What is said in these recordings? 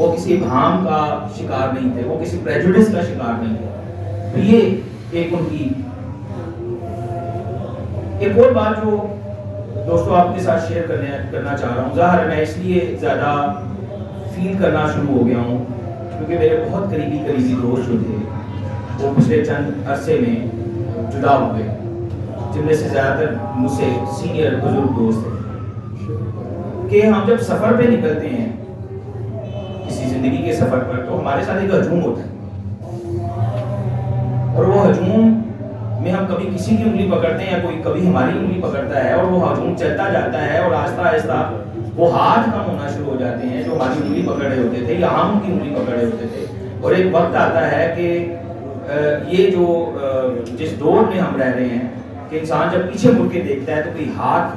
وہ کسی ابہام کا شکار نہیں تھے, وہ کسی پریجوڈس کا شکار نہیں تھے. تو یہ ایک ان کی ایک اور بات جو دوستوں آپ کے ساتھ شیئر کرنا چاہ رہا ہوں. ظاہر ہے میں اس لیے زیادہ فیل کرنا شروع ہو گیا ہوں کیونکہ میرے بہت قریبی دوست جو تھے وہ پچھلے چند عرصے میں جدا ہو گئے, جن میں سے زیادہ تر مجھ سے سینئر بزرگ دوست ہیں. کہ ہم جب سفر پہ نکلتے ہیں کسی زندگی کے سفر پر تو ہمارے ساتھ ایک ہجوم ہوتا ہے, اور وہ ہجوم میں ہم کبھی کسی کی انگلی پکڑتے ہیں یا کوئی کبھی ہماری انگلی پکڑتا ہے, اور وہ ہجوم چلتا جاتا ہے اور آہستہ آہستہ وہ ہاتھ کم ہونا شروع ہو جاتے ہیں جو ہماری انگلی پکڑے ہوتے تھے یا ہم ان کی انگلی پکڑے ہوتے تھے. اور ایک وقت آتا ہے کہ یہ جو جس دور میں ہم رہ رہے ہیں کہ انسان جب پیچھے مڑ کے دیکھتا ہے تو کوئی ہاتھ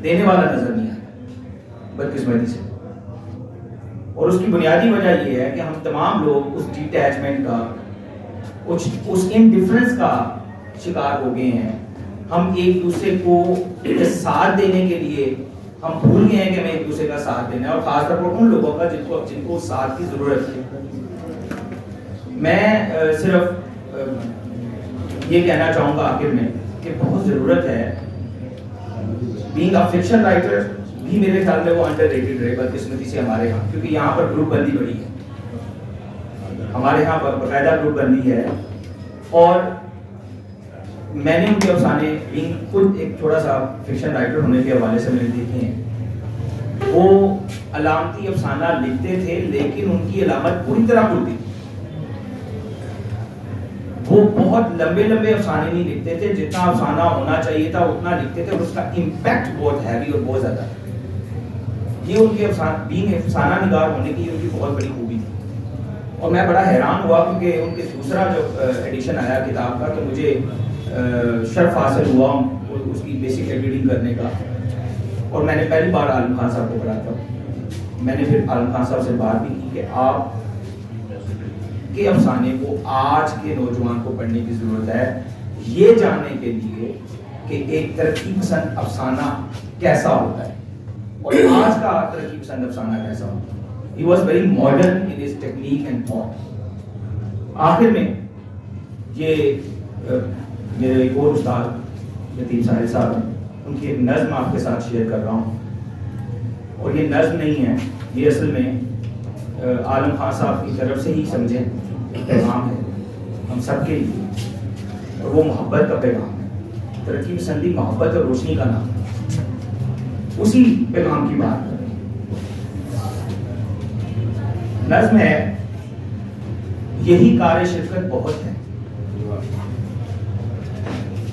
دینے والا نظر نہیں آتا بدقسمتی سے. اور اس کی بنیادی وجہ یہ ہے کہ ہم تمام لوگ اس ڈیٹیچمنٹ کا, اس انڈیفرنس کا شکار ہو گئے ہیں. ہم ایک دوسرے کو ساتھ دینے کے لیے ہم بھول گئے ہیں کہ ہمیں ایک دوسرے کا ساتھ دینا ہے, اور خاص طور پر ان لوگوں کا جن کو ساتھ کی ضرورت ہے. میں صرف یہ کہنا چاہوں گا آخر میں کہ بہت ضرورت ہے. بینگ اے فکشن رائٹر بھی میرے خیال میں وہ انڈر ریٹڈ رہے بدقسمتی سے ہمارے ہاں, کیونکہ یہاں پر گروپ بندی بڑی ہے, ہمارے یہاں پر باقاعدہ گروپ بندی ہے. اور میں نے ان کے افسانے خود ایک تھوڑا سا فکشن رائٹر ہونے کے حوالے سے میں نے دیکھے ہیں. وہ علامتی افسانہ لکھتے تھے لیکن ان کی علامت پوری طرح کھلتی تھی. وہ بہت لمبے افسانے نہیں لکھتے تھے, جتنا افسانہ ہونا چاہیے تھا اتنا لکھتے تھے, اور اس کا امپیکٹ بہت ہیوی اور بہت زیادہ تھا. یہ ان کے افسانہ نگار ہونے کی ان کی بہت بڑی خوبی تھی. اور میں بڑا حیران ہوا کیونکہ ان کے دوسرا جو ایڈیشن آیا کتاب کا تو مجھے شرف حاصل ہوا اس کی بیسک ایڈیٹنگ کرنے کا. اور میں نے پہلی بار عالم خان صاحب کو پڑھا تھا. میں نے پھر عالم خان صاحب سے بات بھی کی کہ آپ کے افسانے کو آج کے نوجوان کو پڑھنے کی ضرورت ہے یہ جاننے کے لیے کہ ایک ترقی پسند افسانہ کیسا ہوتا ہے اور آج کا ترقی پسند افسانہ کیسا ہوتا ہے. He was very modern in his technique and thought. آخر میں یہ میرے ایک اور استاد یتیم ساحل صاحب ہیں, ان کی ایک نظم آپ کے ساتھ شیئر کر رہا ہوں. اور یہ نظم نہیں ہے, یہ اصل میں عالم خان صاحب کی طرف سے ہی سمجھیں پیغام ہے ہم سب کے لیے, اور وہ محبت کا پیغام ہے. ترقی پسندی محبت اور روشنی کا نام ہے. اسی پیغام کی بات کریں. نظم ہے, یہی کار شرکت بہت ہے,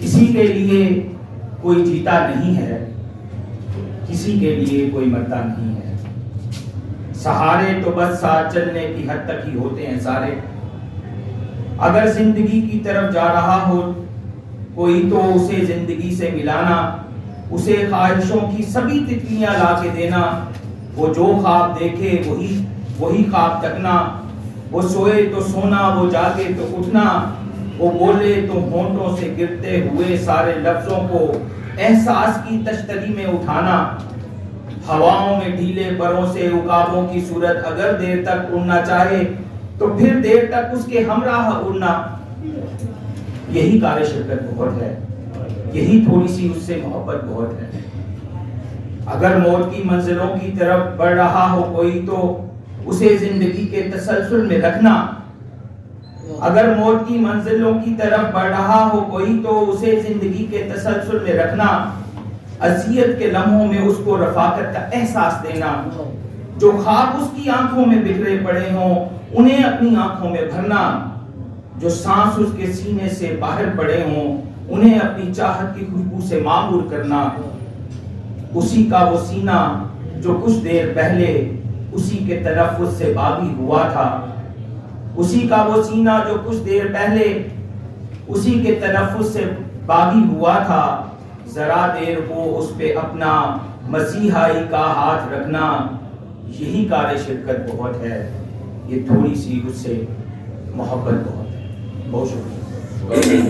کسی کے لیے کوئی جیتا نہیں ہے, کسی کے لیے کوئی مرتا نہیں ہے. سہارے تو بس ساتھ چلنے کی حد تک ہی ہوتے ہیں سارے. اگر زندگی کی طرف جا رہا ہو کوئی تو اسے زندگی سے ملانا, اسے خواہشوں کی سبھی تتلیاں لا کے دینا. وہ جو خواب دیکھے وہی خواب تکنا. وہ سوئے تو سونا, وہ جاگے تو اٹھنا. وہ بولے تو ہونٹوں سے گرتے ہوئے سارے لفظوں کو احساس کی تشتری میں اٹھانا. ہواؤں میں ڈھیلے پروں سے عقابوں کی صورت اگر دیر تک اڑنا چاہے تو پھر دیر تک اس کے ہمراہ اڑنا. یہی کار شرکت بہت ہے, یہی تھوڑی سی اس سے محبت بہت ہے. اگر موت کی منزلوں کی طرف بڑھ رہا ہو کوئی تو اسے زندگی کے تسلسل میں رکھنا. اگر موت کی منزلوں کی طرف بڑھ رہا ہو کوئی تو اسے زندگی کے تسلسل میں رکھنا. اذیت کے لمحوں میں اس کو رفاقت کا احساس دینا. جو خواب اس کی آنکھوں میں بکھرے پڑے ہوں انہیں اپنی آنکھوں میں بھرنا. جو سانس اس کے سینے سے باہر پڑے ہوں انہیں اپنی چاہت کی خوشبو سے معمور کرنا. اسی کا وہ سینہ جو کچھ دیر پہلے اسی کے تلفظ سے باغی ہوا تھا. اسی کا وہ سینہ جو کچھ دیر پہلے اسی کے تلفظ سے باغی ہوا تھا. ذرا دیر کو اس پہ اپنا مسیحائی کا ہاتھ رکھنا. یہی کار شرکت بہت ہے, یہ تھوڑی سی اس سے محبت بہت ہے. بہت شکریہ.